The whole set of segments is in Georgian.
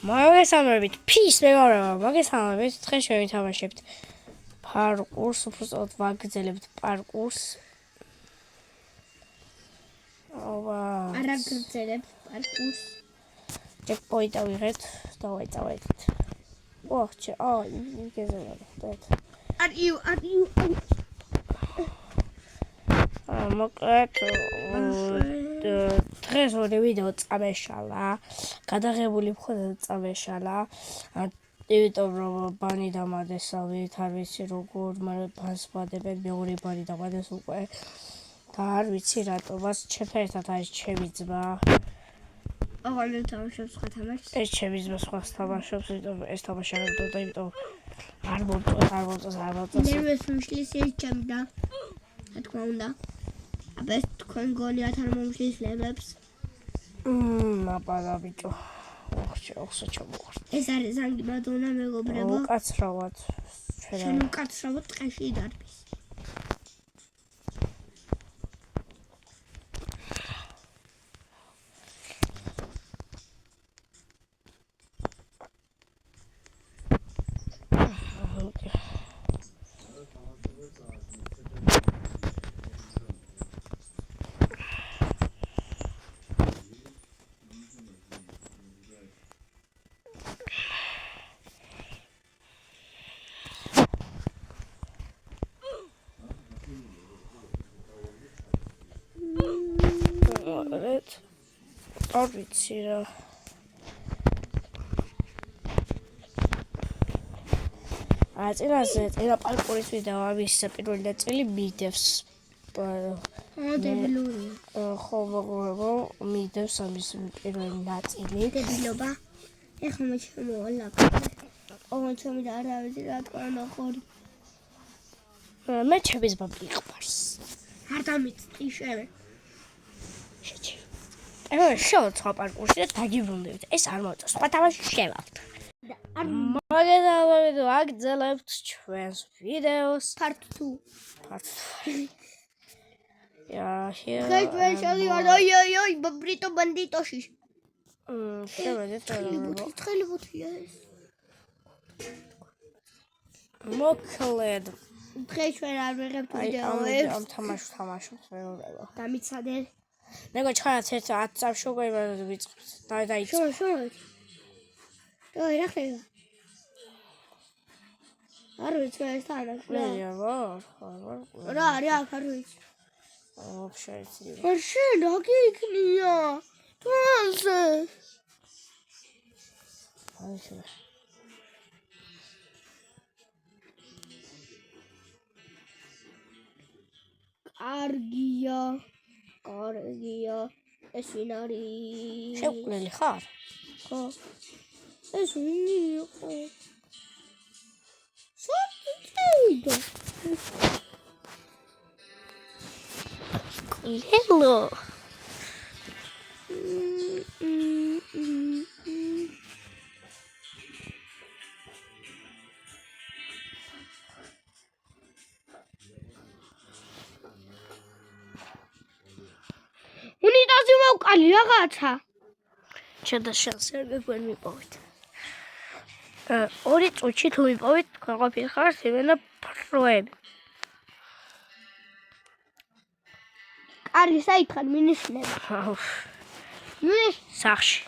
მოგესალმებით, ფის მეგობრებო, მოგესალმებით, დღეს შევითამაშებთ პარკურს, უბრალოდ ვაგრძელებთ პარკურს. არ აგრძელებთ პარკურს. ჯეკპოინტი ავიღეთ, დავაიწავეთ. გეზავარდეთ. მოკლედ დღეს ორი ვიდეო წამეშალა, გადაღებული მხოლოდ წამეშალა, იმიტომ რომ ბანი დამადესავით, არ ვიცი როგორ, მაგრამ ბანს ვადებენ, მეორე ბანი დამადეს უკვე და არ ვიცი რატომაც, ჩემთან ერთად არის ჩემი ძმა. აღარ მეთამაშებს სხვა თამაშს. ეს ჩემი ძმა სხვას თამაშობს, იმიტომ ეს თამაში არ მოდოდა, იმიტომ არ მომწონს. ნერვებს მიშლის ეს ჩემი და რა თქმა უნდა. აბა თქვენ გონიათ არ მომშლის ნერვებს? აბა ბიჭო. ოხსა ჩამოვარ. ეს არის ზანგი მადონა მეგობრებო. უკაცრავად. ჩვენ უკაცრავად ტყეში დარბის. არ ვიცი რა. წინა პარკურის ვიდეო ამის პირველი ნაწილი მიდევს. დებილური. ხო, მეგობრებო, მიდევს ამის პირველი ნაწილი. დებილობა. ეხლა მე შემოვალ. ოღონდ ჩემი და არ ავიცი რა თქვა ნახორი. მე ჩემი ძმა მიყვარს. არ დამიწი შევე. შევცვა პარკურში და დაგიბრუნდებით. ეს არ მოწონს. სხვა თამაში შევავთ. მოგესალმებით, ვაგრძელებთ ჩვენს ვიდეოს. Part 2. here. Ой, ბრიტო ბანდიტოში. შევედეთ. თხილიბუთია ეს. მოკლედ. დღეს ჩვენ არ ვიღებთ ვიდეოებს. ამ თამაშს თამაშობთ მეუბნება. დამიცადე. ნეგო ჩხარაც 10 წამში უკვე ვიწყებთ. დაიწყო. შორო. ой, რა ხდება? არ ვიცი ეს თანაც. რა, არ ვიცი. вообще ისე. არ შენ აგიქნია. თვალზე. აიშა. კარგია. ეს ვინ არის? შეყვლილი ხარ? ხო. ეს ვინ იყო? საწიწეიდო. Hello. უნიტაზი მოვყალი რაღაცა. შენ ვერ მიპოვეთ. ორი წუთში თუ მიპოვეთ, თქვენ ყოფილი ხართ იმენა პროები. კარგი, საითხარ მინიშნება. სახში.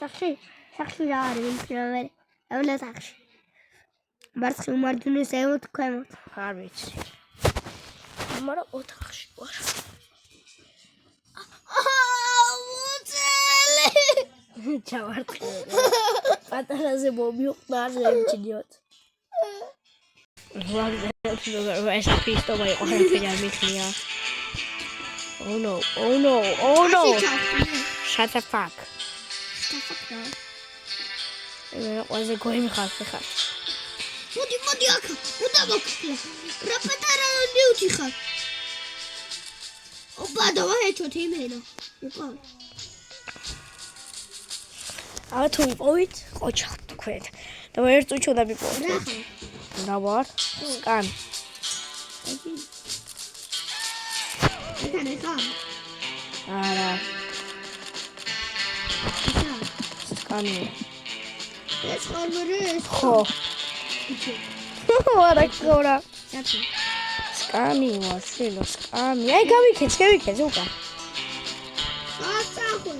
სახში რა არის მიფრინავე? ეულა სახში. მარცხი უმარჯვნეს ემოთ ქვემოთ. არ ვიცი. მაგრამ ოთახში ვარ. ჩავარდე. პატარაზე მომიყვნა არ შემჩნიოთ. ეს პისტოლა იყო ხელფინარ მიხნია. Oh no. Shut the fuck. ვაზე გოიმიხარ ხარ. მოდი აქ. უნდა მოკლა. რა პატარა ნიუთი ხარ. ოპა დავაეჩოთ იმენა. უკან. თუ მიპოვით, ყოჩახთ თქვენ. და ერთ წუთში უნდა მიპოვოთ. რა ვარ? სკან. არა. სკანი. ეს ხორმერი ეს ხო. არა გორა. სათი. სკამი ვაშილო, სკამი. აი გავიქეც უკან. აცახო.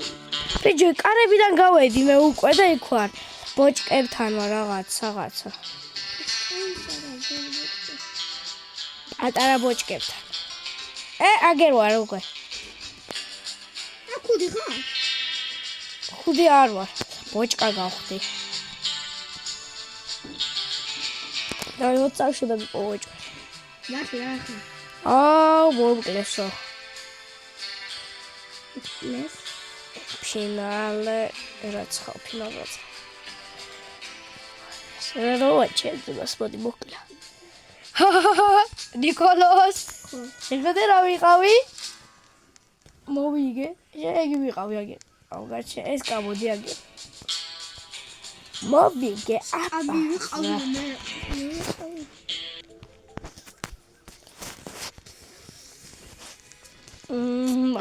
ბიჭო, კარებიდან გავედი მე უკვე და იქ ვარ. ბოჭკებთან ვარ რაღაცა. პატარა ბოჭკებთან. აგერ ვარ უკვე. ხუდი ხარ? ხუდი არ ვარ. ბოჭკა გავხდი. და 20 წელში და ბოჭკა. მაშინ რა ხარ? მომკლესო. ლეს. ფინალე რაც ხო ფინალზე. სეროვაჩე დასმოდი მოკლა. ნიკოლოს. შეგდე რა ვიყავი? მოვიგე. შეგი ვიყავი აგე. აუგარჩე ეს გამოდი აგე. მოვიგე. აბი ვიყავი მე.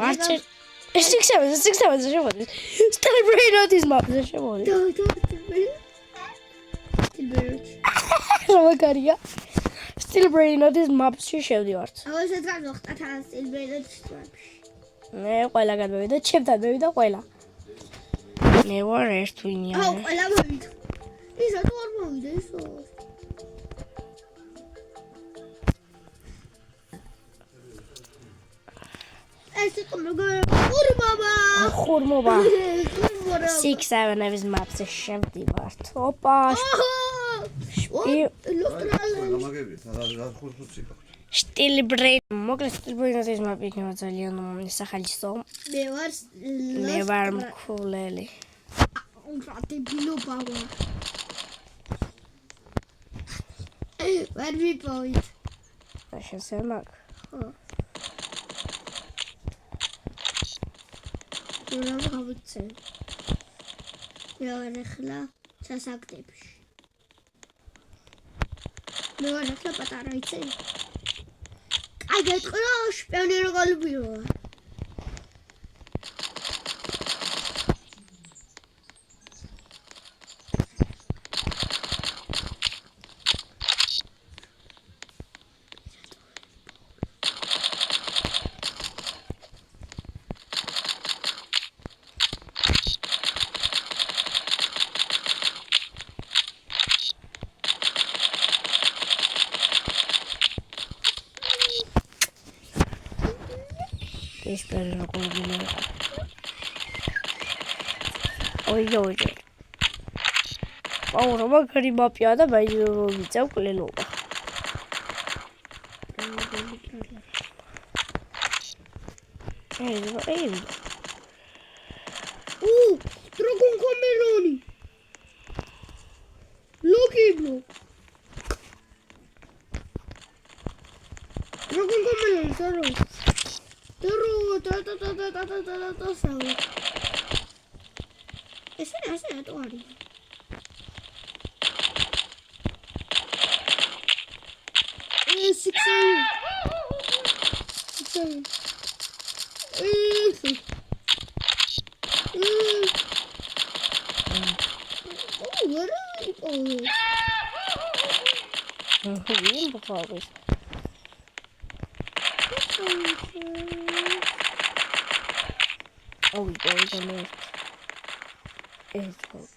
არჩე 6-7 შემოდი. Celebrate mapზე შემოდი. როგორია? Celebrate mapში შევდივართ. აუსაც გავხტათ ამ Celebrate mapში. მე ყველა გადმოვიდა, ჩემთან მოვიდა ყველა. მე ვარ ერთვინია. ყველა მოვიდა. ისა თუ არ მოვიდა ისო. ეს იყო ხურმობა. 6-7 mapზე შევდივართ. ოპა. Celebrate. მოკლედ Celebrate map იქნება ძალიან სახალისო. მე ვარ მკვლელი. ურათი ბილობა ვარ. ვერ ვიპოვით. შესემაკ. ხო. რა გავიცე? მე ვარ ახლა სასაქტებში. მე ვარ ახლა პატარა იცი? აი გეტყო შპიონი რო გალბიო. Espero no combine. Oi. Ora magari mappiata ma io non mi c'è quelle nuove. Dragon Cameroni. Loki Block. Dragon Cameroni, Taro. Ese tu ari. Oh, we go to the It's going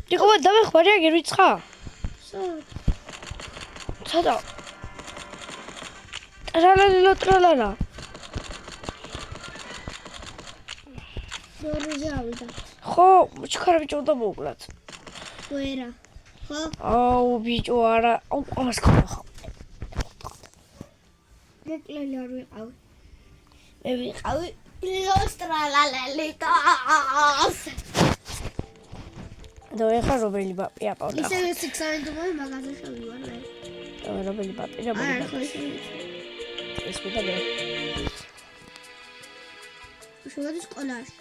Dico, dove guarda che ricca? Sada. Tralala. ხო, ჩქარები ჭოდა მოკლათ. ვერა. ხო? აუ, ბიჭო, არა. აუ, ამას ხარ. მოკლელი არ ვიყავი. მე ვიყავი ლოსტრალალელიტოს. და ეხლა რომელი ბაპი აპავდა? ისე სიქსავენდუმი მაგაზე შევივარ მე. რომელი ბაპი რა არა, მოდი? ხო ისე. ეს მე და მე. შევედი სკოლაში.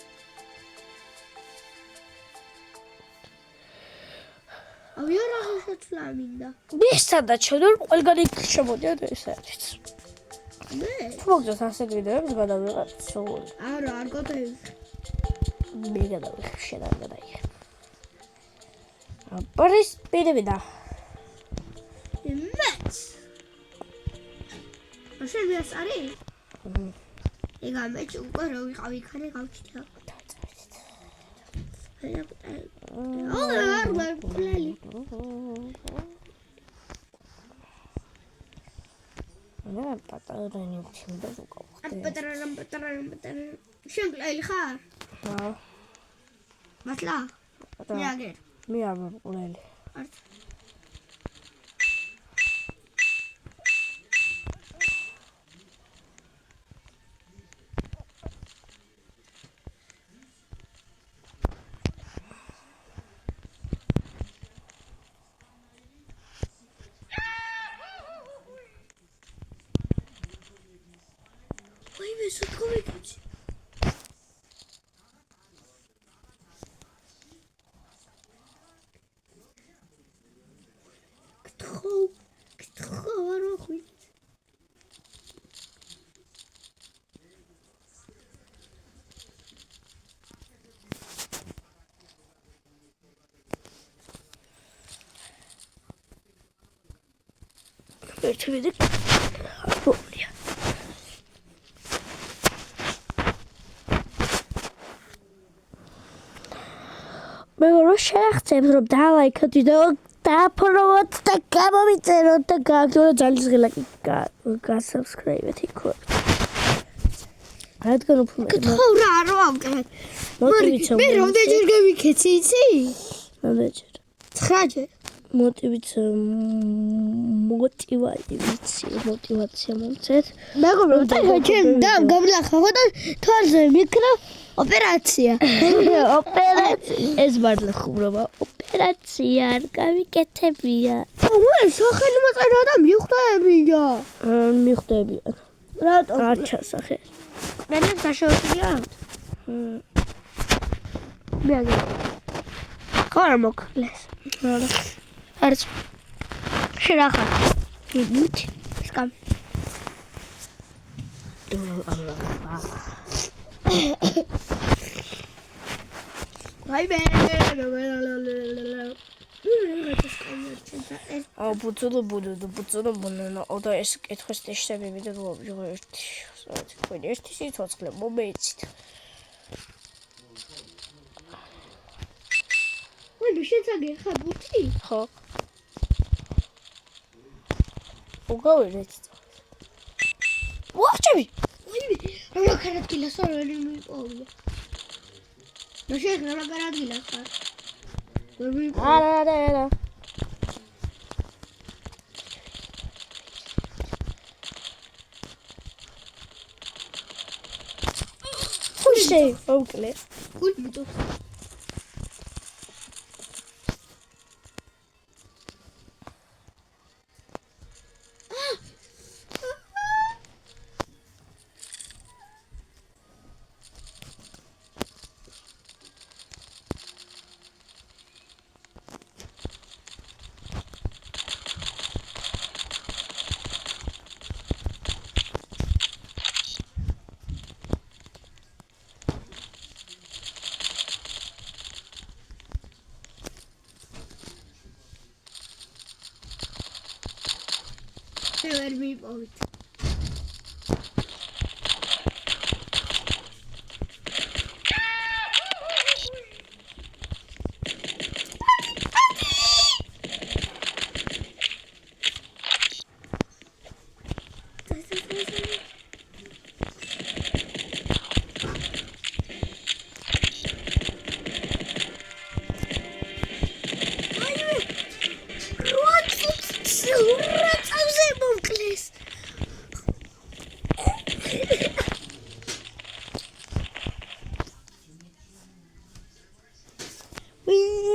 ავიარა შეცვლა მინდა. მისცა და ჩვენ ყველგან იქ შემოდიოდ ეს არის. მე? მოგწონს ასე ვიდეოებს გადავიღებ სულ. არა, არ გოდები. მე გადავიღებ შედან გადაიღებ. პრის პირებიდა. მეც. ასე ვიას არის? ეგა მე უკვე რა ვიყავი ხარე გავჩიტა. არ ვარ. რა პატარანი თიმდა უკავხდე. პატარა. შენკლელი ხარ? ხა. მართლა? მე აგერ. მე არ ვარ ყლელი. არც. ვაიმე, სიტყვი გიჩი. კითხო, არ ვახვი. ერთი ვიდე. აპოლია. მე რო შეახცებ რომ დალაიქოთ ვიდეო დააფოლოვოთ და გამომიწეროთ და გააკეთოთ ძალისხმელა გასაბსკრაიბეთ იქ. რადგან უფრო კითხო რა არ ვამკრად. მოტივიცია მე რამდენჯერ გავიქეცი, იცი? რამდენჯერ 9 ჯერ. მოტივაცია მომცეთ. მეგობრო, ჩემ დამ გამლახავ და თვალზე მიქნა ოპერაცია. ეს მართლა ხუმრობა. ოპერაცია არ გავიკეთებია. უე, სახელი მოწერა და მიხვდებია. მიხვდებიან. რატო? არ ჩასახე. მე დაშავებულია. მე აგერ. ხარ მოკლეს. არა. არც. შერახა. მით. სკამ. ვაიმე. აუ ბუცულო და ეს კითხვის ტეშტები ვიდეო ვიღო ერთი. საერთოდ თქვენ ერთი სიცოცხლე მომეცით. ვაიმე, შეცაგე ხა ბუთი? ხო. უგავერეთ. ვაჭები. ვაიმე, რა კარადგილა სორელი მიპოვია. რა შეგრა რა კარადგილა ხარ? არა. ხუშე, ოკლე. გულმიტო. ვერ მიპოვით.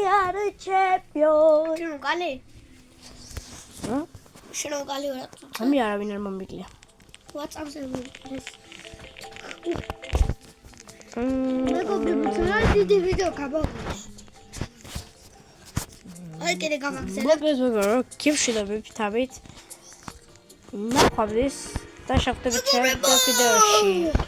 are champion. შენ უკალი? რა? შენ უკალი ვარ. ამი არავინ არ მომიგლია. WhatsApp-ზე ეს. მმ, მეგობრებო, რა დიდი ვიდეო გაბაგოთ. აი კიდე გავაგზავნე. მოკლედ მეგობრო, გიფშვიდობებით თავით. ნახვამდის და შევხვდებით ჩემს ვიდეოში.